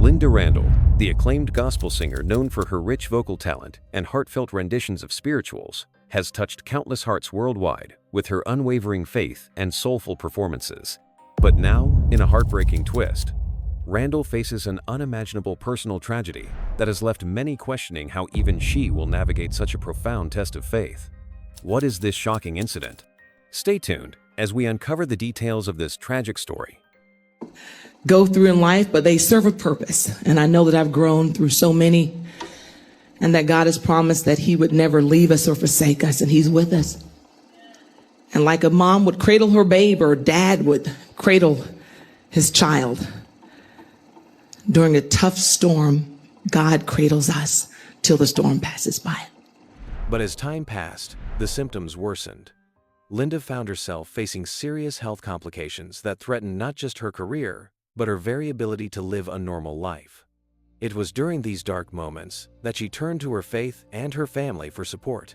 Lynda Randle, the acclaimed gospel singer known for her rich vocal talent and heartfelt renditions of spirituals, has touched countless hearts worldwide with her unwavering faith and soulful performances. But now, in a heartbreaking twist, Randle faces an unimaginable personal tragedy that has left many questioning how even she will navigate such a profound test of faith. What is this shocking incident? Stay tuned as we uncover the details of this tragic story. Go through in life, but they serve a purpose. And I know that I've grown through so many, and that God has promised that He would never leave us or forsake us, and He's with us. And like a mom would cradle her babe, or dad would cradle his child, during a tough storm, God cradles us till the storm passes by. But as time passed, the symptoms worsened. Lynda found herself facing serious health complications that threatened not just her career, but her very ability to live a normal life. It was during these dark moments that she turned to her faith and her family for support.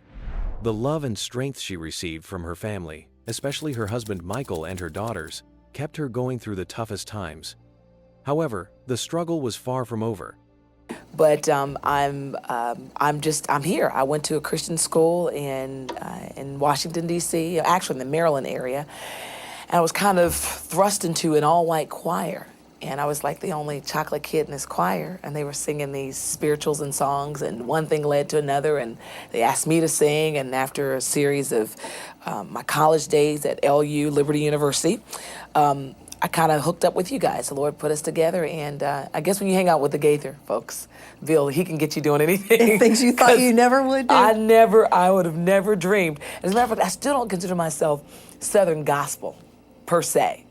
The love and strength she received from her family, especially her husband Michael and her daughters, kept her going through the toughest times. However, the struggle was far from over. But I'm here. I went to a Christian school in Washington, D.C., actually in the Maryland area, and I was kind of thrust into an all-white choir. And I was like the only chocolate kid in this choir, and they were singing these spirituals and songs, and one thing led to another, and they asked me to sing, and after a series of my college days at LU, Liberty University, I kind of hooked up with you guys. The Lord put us together, and I guess when you hang out with the Gaither folks, Bill, he can get you doing anything. Things you thought you never would do. I would have never dreamed. As a matter of fact, I still don't consider myself Southern gospel, per se.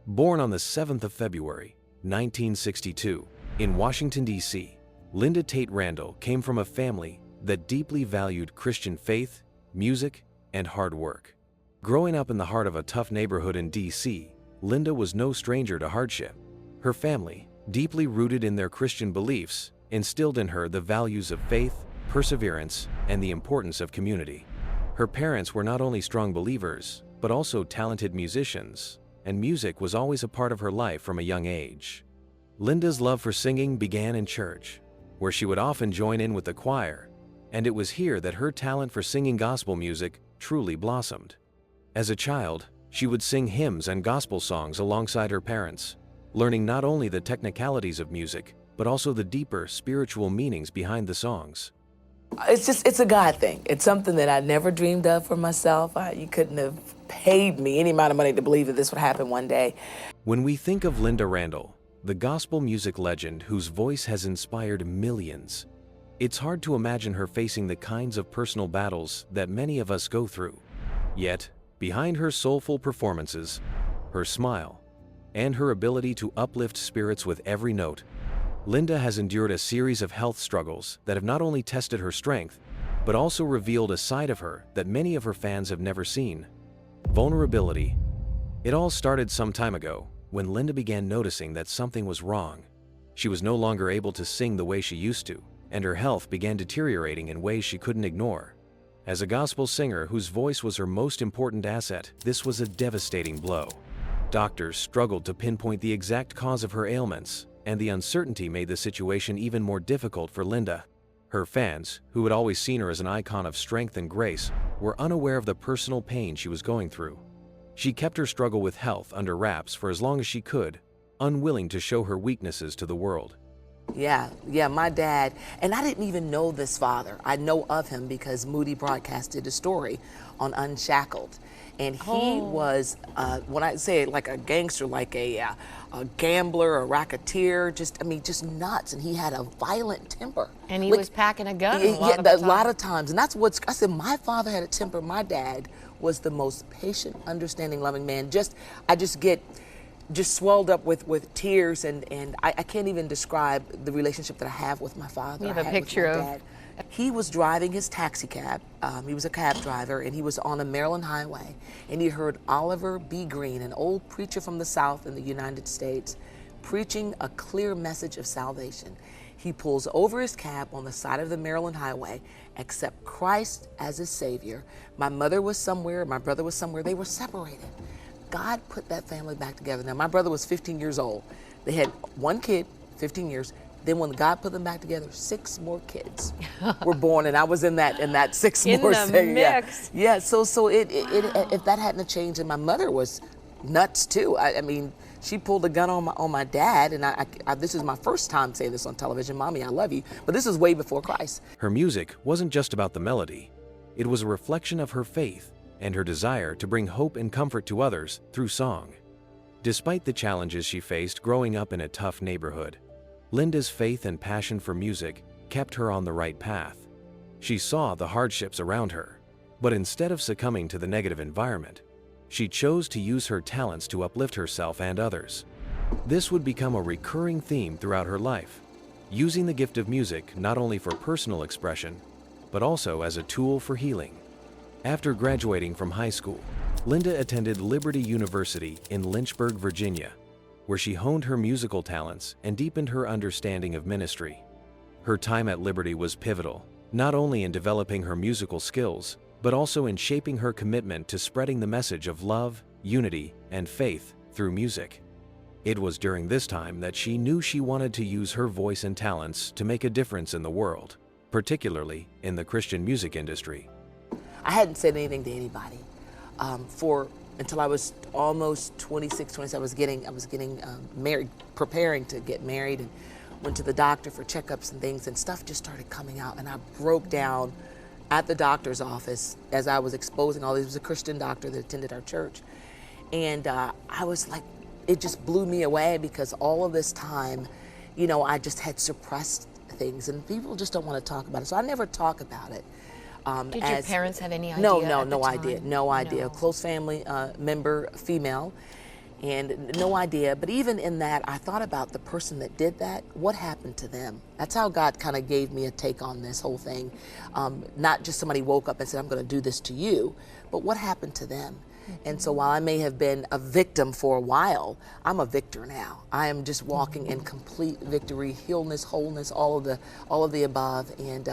Born on the 7th of February, 1962, in Washington, D.C., Lynda Tate Randle came from a family that deeply valued Christian faith, music, and hard work. Growing up in the heart of a tough neighborhood in D.C., Lynda was no stranger to hardship. Her family, deeply rooted in their Christian beliefs, instilled in her the values of faith, perseverance, and the importance of community. Her parents were not only strong believers, but also talented musicians, and music was always a part of her life from a young age. Lynda's love for singing began in church, where she would often join in with the choir, and it was here that her talent for singing gospel music truly blossomed. As a child, she would sing hymns and gospel songs alongside her parents, learning not only the technicalities of music, but also the deeper spiritual meanings behind the songs. It's a God thing. It's something that I never dreamed of for myself. You couldn't have paid me any amount of money to believe that this would happen one day. When we think of Lynda Randle, the gospel music legend whose voice has inspired millions, it's hard to imagine her facing the kinds of personal battles that many of us go through. Yet, behind her soulful performances, her smile, and her ability to uplift spirits with every note, Lynda has endured a series of health struggles that have not only tested her strength, but also revealed a side of her that many of her fans have never seen: vulnerability. It all started some time ago when Lynda began noticing that something was wrong. She was no longer able to sing the way she used to, and her health began deteriorating in ways she couldn't ignore. As a gospel singer whose voice was her most important asset, this was a devastating blow. Doctors struggled to pinpoint the exact cause of her ailments, and the uncertainty made the situation even more difficult for Lynda. Her fans, who had always seen her as an icon of strength and grace, were unaware of the personal pain she was going through. She kept her struggle with health under wraps for as long as she could, unwilling to show her weaknesses to the world. Yeah, my dad, and I didn't even know this father. I know of him because Moody broadcasted a story on Unshackled. And he was, when I say it, like a gangster, like a gambler, a racketeer, just nuts. And he had a violent temper. And he was packing a gun a lot of times. And that's what's, I said, my father had a temper. My dad was the most patient, understanding, loving man. I just get swelled up with tears, and I can't even describe the relationship that I have with my father. You have a picture of dad. He was driving his taxi cab. He was a cab driver, and he was on a Maryland highway, and he heard Oliver B. Green, an old preacher from the South in the United States, preaching a clear message of salvation. He pulls over his cab on the side of the Maryland highway, accept Christ as his Savior. My mother was somewhere, my brother was somewhere. They were separated. God put that family back together. Now, my brother was 15 years old. They had one kid, 15 years. Then when God put them back together, 6 more kids were born, and I was in that 6 In more. the mix. Yeah. So if that hadn't changed, and my mother was nuts too. I mean, she pulled a gun on my dad, and I this is my first time saying this on television. Mommy, I love you, but this was way before Christ. Her music wasn't just about the melody. It was a reflection of her faith and her desire to bring hope and comfort to others through song. Despite the challenges she faced growing up in a tough neighborhood, Lynda's faith and passion for music kept her on the right path. She saw the hardships around her, but instead of succumbing to the negative environment, she chose to use her talents to uplift herself and others. This would become a recurring theme throughout her life, using the gift of music not only for personal expression, but also as a tool for healing. After graduating from high school, Lynda attended Liberty University in Lynchburg, Virginia, where she honed her musical talents and deepened her understanding of ministry. Her time at Liberty was pivotal, not only in developing her musical skills, but also in shaping her commitment to spreading the message of love, unity, and faith through music. It was during this time that she knew she wanted to use her voice and talents to make a difference in the world, particularly in the Christian music industry. I hadn't said anything to anybody until I was almost 26, 27. I was getting married, preparing to get married, and went to the doctor for checkups and things, and stuff just started coming out, and I broke down at the doctor's office as I was exposing all these. It was a Christian doctor that attended our church, and I was like, it just blew me away, because all of this time, you know, I just had suppressed things, and people just don't want to talk about it, so I never talk about it. Did your parents have any idea? No at the idea. A close family member, female, and no idea. But even in that, I thought about the person that did that. What happened to them? That's how God kind of gave me a take on this whole thing. Not just somebody woke up and said, I'm going to do this to you, but what happened to them? And so while I may have been a victim for a while, I'm a victor now. I am just walking in complete victory, healness, wholeness, all of the above. And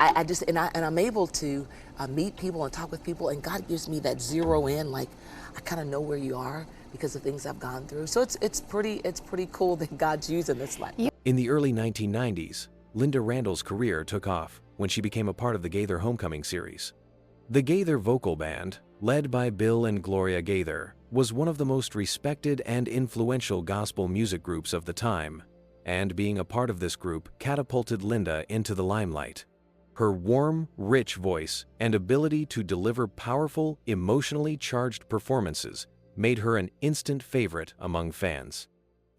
I'm able to meet people and talk with people, and God gives me that zero in, like I kind of know where you are because of things I've gone through. So it's pretty cool that God's using this life. In the early 1990s, Lynda Randle's career took off when she became a part of the Gaither Homecoming series. The Gaither Vocal Band, led by Bill and Gloria Gaither, was one of the most respected and influential gospel music groups of the time, and being a part of this group catapulted Lynda into the limelight. Her warm, rich voice and ability to deliver powerful, emotionally charged performances made her an instant favorite among fans.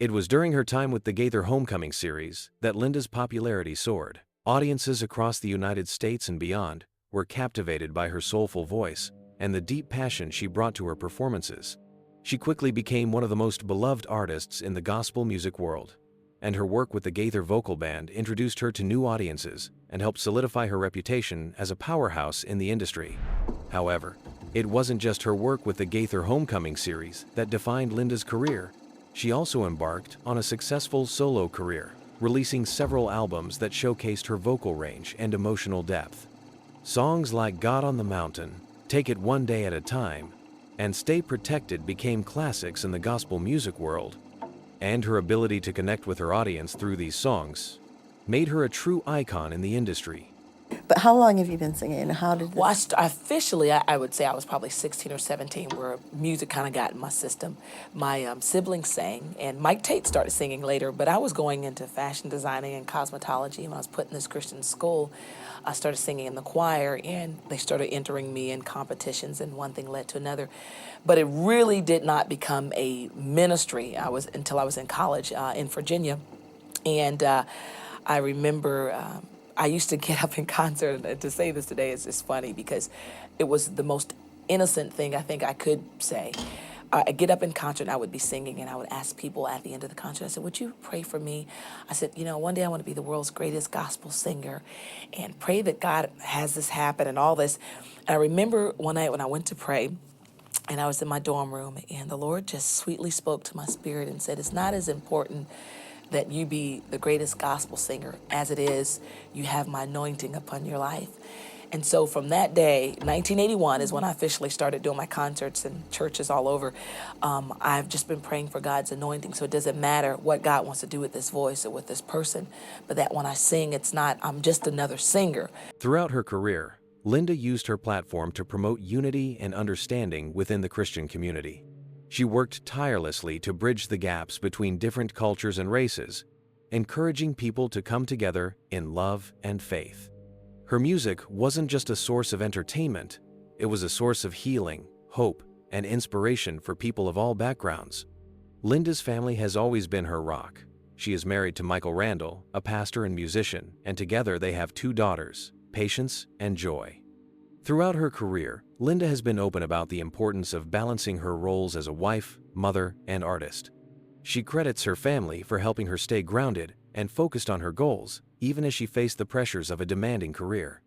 It was during her time with the Gaither Homecoming series that Lynda's popularity soared. Audiences across the United States and beyond were captivated by her soulful voice and the deep passion she brought to her performances. She quickly became one of the most beloved artists in the gospel music world, and her work with the Gaither Vocal Band introduced her to new audiences and helped solidify her reputation as a powerhouse in the industry. However, it wasn't just her work with the Gaither Homecoming series that defined Lynda's career. She also embarked on a successful solo career, releasing several albums that showcased her vocal range and emotional depth. Songs like God on the Mountain, Take It One Day at a Time, and Stay Protected became classics in the gospel music world, and her ability to connect with her audience through these songs made her a true icon in the industry. But how long have you been singing? How did this... Well, officially, I would say I was probably 16 or 17, where music kind of got in my system. My siblings sang, and Mike Tate started singing later, but I was going into fashion designing and cosmetology. When I was put in this Christian school, I started singing in the choir, and they started entering me in competitions, and one thing led to another. But it really did not become a ministry until I was in college in Virginia. And I remember I used to get up in concert, and to say this today is just funny because it was the most innocent thing I think I could say. I get up in concert, and I would be singing, and I would ask people at the end of the concert, I said, would you pray for me? I said, you know, one day I want to be the world's greatest gospel singer, and pray that God has this happen and all this. And I remember one night when I went to pray, and I was in my dorm room, and the Lord just sweetly spoke to my spirit and said, it's not as important that you be the greatest gospel singer as it is you have my anointing upon your life. And so from that day, 1981 is when I officially started doing my concerts in churches all over. I've just been praying for God's anointing. So it doesn't matter what God wants to do with this voice or with this person, but that when I sing, it's not, I'm just another singer. Throughout her career, Lynda used her platform to promote unity and understanding within the Christian community. She worked tirelessly to bridge the gaps between different cultures and races, encouraging people to come together in love and faith. Her music wasn't just a source of entertainment, it was a source of healing, hope, and inspiration for people of all backgrounds. Lynda's family has always been her rock. She is married to Michael Randle, a pastor and musician, and together they have 2 daughters, Patience and Joy. Throughout her career, Lynda has been open about the importance of balancing her roles as a wife, mother, and artist. She credits her family for helping her stay grounded and focused on her goals, even as she faced the pressures of a demanding career.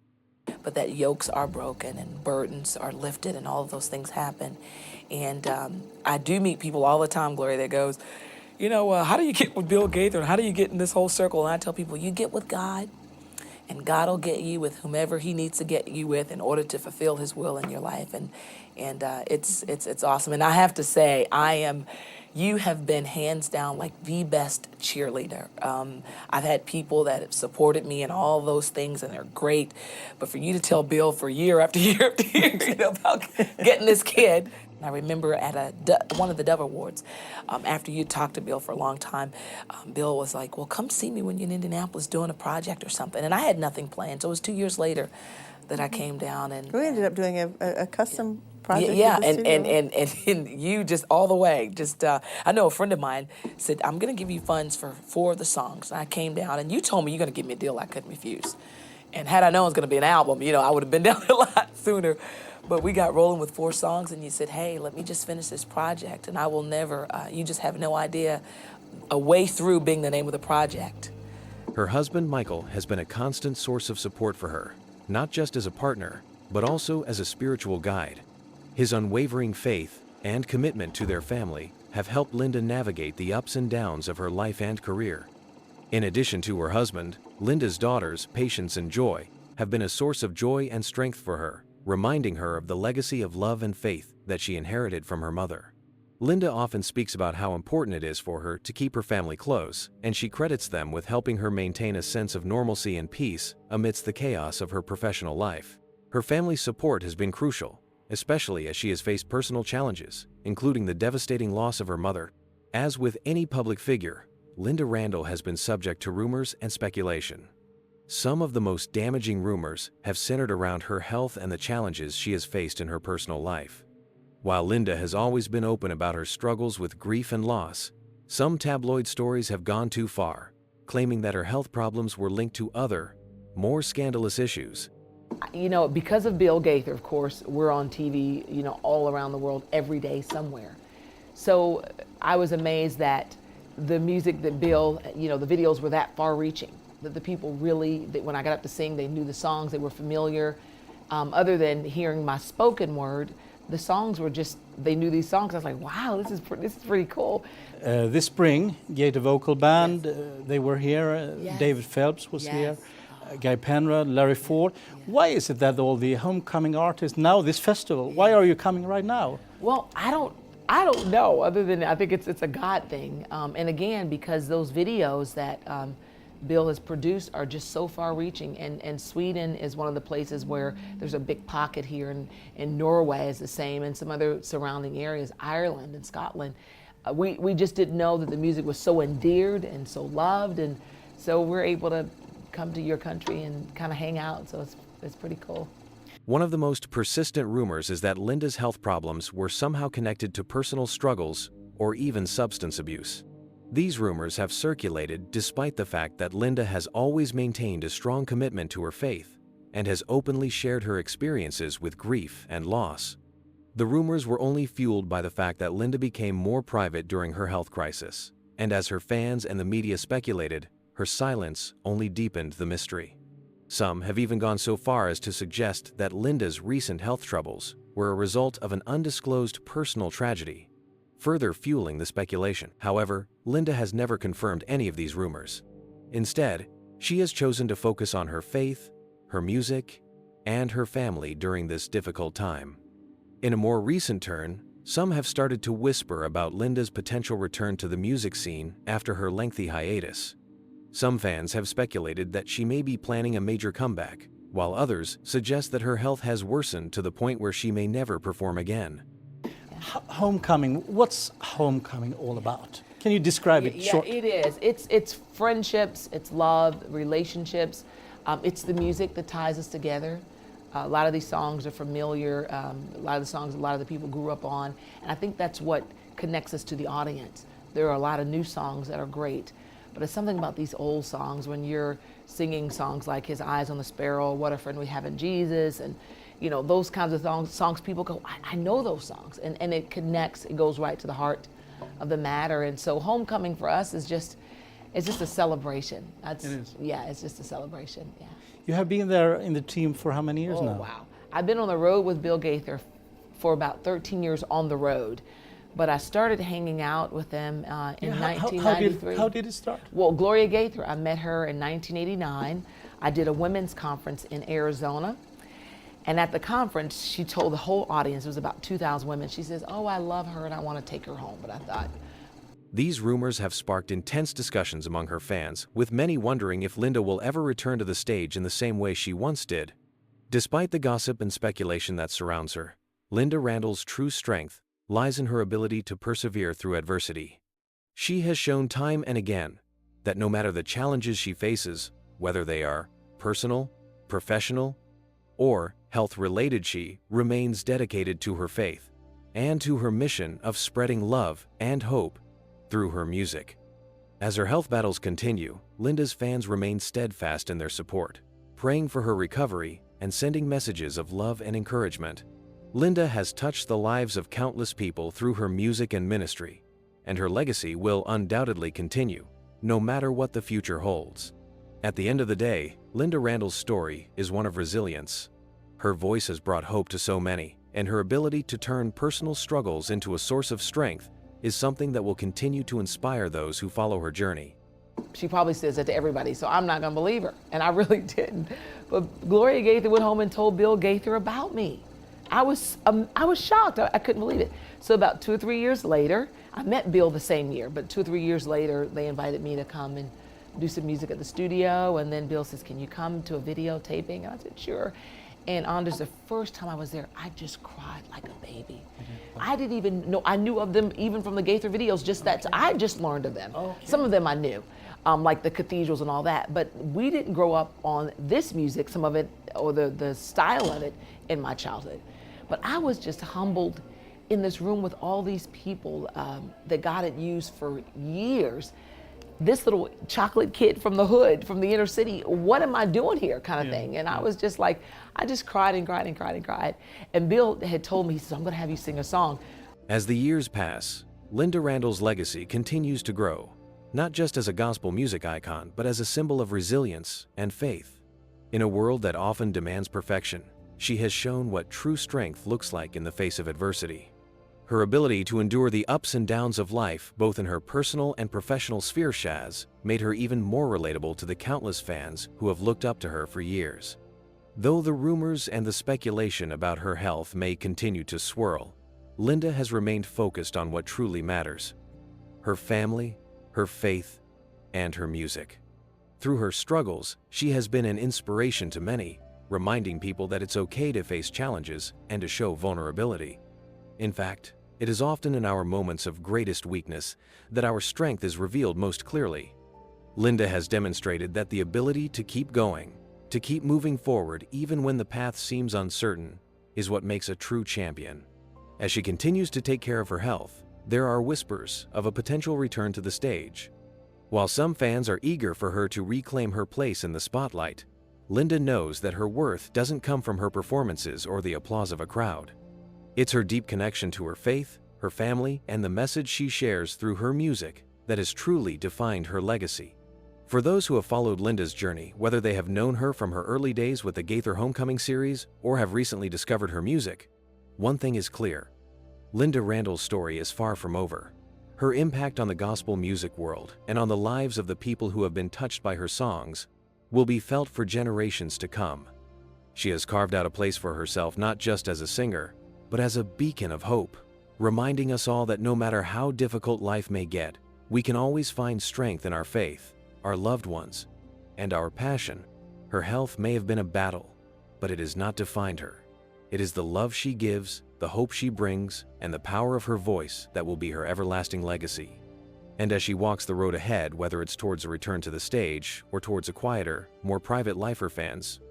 But that yokes are broken and burdens are lifted and all of those things happen. And I do meet people all the time, Gloria, that goes, how do you get with Bill Gaither? How do you get in this whole circle? And I tell people, you get with God, and God will get you with whomever He needs to get you with in order to fulfill His will in your life. And it's awesome. And I have to say, you have been hands down like the best cheerleader. I've had people that have supported me in all those things, and they're great. But for you to tell Bill for year after year after year, about getting this kid. I remember at one of the Dove Awards, after you talked to Bill for a long time, Bill was like, well, come see me when you're in Indianapolis doing a project or something. And I had nothing planned. So it was 2 years later that I came down. And we ended up doing a custom project. Yeah, and you just all the way. I know a friend of mine said, I'm going to give you funds for 4 of the songs. And I came down, and you told me you're going to give me a deal I couldn't refuse. And had I known it was going to be an album, I would have been down a lot sooner. But we got rolling with 4 songs, and you said, hey, let me just finish this project. And I will never, you just have no idea, A Way Through being the name of the project. Her husband, Michael, has been a constant source of support for her, not just as a partner, but also as a spiritual guide. His unwavering faith and commitment to their family have helped Lynda navigate the ups and downs of her life and career. In addition to her husband, Lynda's daughters, Patience and Joy, have been a source of joy and strength for her, reminding her of the legacy of love and faith that she inherited from her mother. Lynda often speaks about how important it is for her to keep her family close, and she credits them with helping her maintain a sense of normalcy and peace amidst the chaos of her professional life. Her family's support has been crucial, especially as she has faced personal challenges, including the devastating loss of her mother. As with any public figure, Lynda Randle has been subject to rumors and speculation. Some of the most damaging rumors have centered around her health and the challenges she has faced in her personal life. While Lynda has always been open about her struggles with grief and loss, some tabloid stories have gone too far, claiming that her health problems were linked to other, more scandalous issues. Because of Bill Gaither, of course, we're on TV, all around the world every day somewhere. So I was amazed that the music that Bill, the videos were that far reaching. That the people really, that when I got up to sing, they knew the songs, they were familiar. Other than hearing my spoken word, the songs were just, they knew these songs. I was like, wow, this is pretty cool. This spring, Gator Vocal Band, Yes. They were here. Yes. David Phelps was Yes. here. Guy Penrod, Larry Ford. Why is it that all the homecoming artists, now this festival, why are you coming right now? Well, I don't know, other than I think it's a God thing. And again, because those videos that Bill has produced are just so far reaching, and Sweden is one of the places where there's a big pocket here, and Norway is the same, and some other surrounding areas, Ireland and Scotland. We just didn't know that the music was so endeared and so loved, and so we're able to come to your country and kind of hang out, so it's pretty cool. One of the most persistent rumors is that Lynda's health problems were somehow connected to personal struggles or even substance abuse. These rumors have circulated despite the fact that Lynda has always maintained a strong commitment to her faith and has openly shared her experiences with grief and loss. The rumors were only fueled by the fact that Lynda became more private during her health crisis, and as her fans and the media speculated, her silence only deepened the mystery. Some have even gone so far as to suggest that Lynda's recent health troubles were a result of an undisclosed personal tragedy, further fueling the speculation. However, Lynda has never confirmed any of these rumors. Instead, she has chosen to focus on her faith, her music, and her family during this difficult time. In a more recent turn, some have started to whisper about Lynda's potential return to the music scene after her lengthy hiatus. Some fans have speculated that she may be planning a major comeback, while others suggest that her health has worsened to the point where she may never perform again. Homecoming, what's homecoming all about? Can you describe it short? Yeah, it is. It's friendships, it's love, relationships. It's the music that ties us together. A lot of these songs are familiar. A lot of the songs a lot of the people grew up on. And I think that's what connects us to the audience. There are a lot of new songs that are great. But it's something about these old songs when you're singing songs like His Eyes on the Sparrow, What a Friend We Have in Jesus, and you know, those kinds of songs people go, I know those songs. And it connects, it goes right to the heart of the matter. And so homecoming for us is just, it's just a celebration. It is. Yeah, it's just a celebration, yeah. You have been there in the team for how many years now? Wow. I've been on the road with Bill Gaither for about 13 years on the road. But I started hanging out with them in 1993. How did it start? Well, Gloria Gaither, I met her in 1989. I did a women's conference in Arizona. And at the conference, she told the whole audience, it was about 2,000 women, she says, oh, I love her and I want to take her home. But I thought, These rumors have sparked intense discussions among her fans, with many wondering if Lynda will ever return to the stage in the same way she once did. Despite the gossip and speculation that surrounds her, Lynda Randle's true strength lies in her ability to persevere through adversity. She has shown time and again that no matter the challenges she faces, whether they are personal, professional, or health-related, she remains dedicated to her faith and to her mission of spreading love and hope through her music. As her health battles continue, Lynda's fans remain steadfast in their support, praying for her recovery and sending messages of love and encouragement. Lynda has touched the lives of countless people through her music and ministry, and her legacy will undoubtedly continue, no matter what the future holds. At the end of the day, Lynda Randle's story is one of resilience. Her voice has brought hope to so many, and her ability to turn personal struggles into a source of strength is something that will continue to inspire those who follow her journey. she probably says that to everybody, so I'm not gonna believe her. And I really didn't. But Gloria Gaither went home and told Bill Gaither about me. I was shocked. I couldn't believe it. So about 2 or 3 years later, I met Bill the same year, but 2 or 3 years later, they invited me to come and do some music at the studio. And then Bill says, can you come to a video taping? And I said, sure. And Anders, the first time I was there, I just cried like a baby. I didn't even know, I knew of them even from the Gaither videos, just that, I just learned of them. Some of them I knew, like the cathedrals and all that, but we didn't grow up on this music, some of it, or the style of it in my childhood. But I was just humbled in this room with all these people that God had used for years. This little chocolate kid from the hood, from the inner city, what am I doing here kind of thing? And I was just like, I just cried and cried and cried and cried. And Bill had told me, he says, I'm gonna have you sing a song. As the years pass, Lynda Randle's legacy continues to grow, not just as a gospel music icon, but as a symbol of resilience and faith. In a world that often demands perfection, she has shown what true strength looks like in the face of adversity. Her ability to endure the ups and downs of life, both in her personal and professional sphere, made her even more relatable to the countless fans who have looked up to her for years. Though the rumors and the speculation about her health may continue to swirl, Lynda has remained focused on what truly matters: her family, her faith, and her music. Through her struggles, she has been an inspiration to many, reminding people that it's okay to face challenges and to show vulnerability. In fact, it is often in our moments of greatest weakness that our strength is revealed most clearly. Lynda has demonstrated that the ability to keep going, to keep moving forward even when the path seems uncertain, is what makes a true champion. As she continues to take care of her health, there are whispers of a potential return to the stage. While some fans are eager for her to reclaim her place in the spotlight, Lynda knows that her worth doesn't come from her performances or the applause of a crowd. It's her deep connection to her faith, her family, and the message she shares through her music that has truly defined her legacy. For those who have followed Lynda's journey, whether they have known her from her early days with the Gaither Homecoming series or have recently discovered her music, one thing is clear: Lynda Randle's story is far from over. Her impact on the gospel music world and on the lives of the people who have been touched by her songs will be felt for generations to come. She has carved out a place for herself not just as a singer, but as a beacon of hope, reminding us all that no matter how difficult life may get, we can always find strength in our faith, our loved ones, and our passion. Her health may have been a battle, but it has not defined her. It is the love she gives, the hope she brings, and the power of her voice that will be her everlasting legacy. And as she walks the road ahead, whether it's towards a return to the stage or towards a quieter, more private life, her fans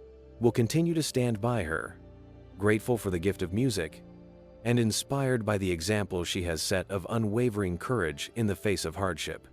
will continue to stand by her, grateful for the gift of music and inspired by the example she has set of unwavering courage in the face of hardship.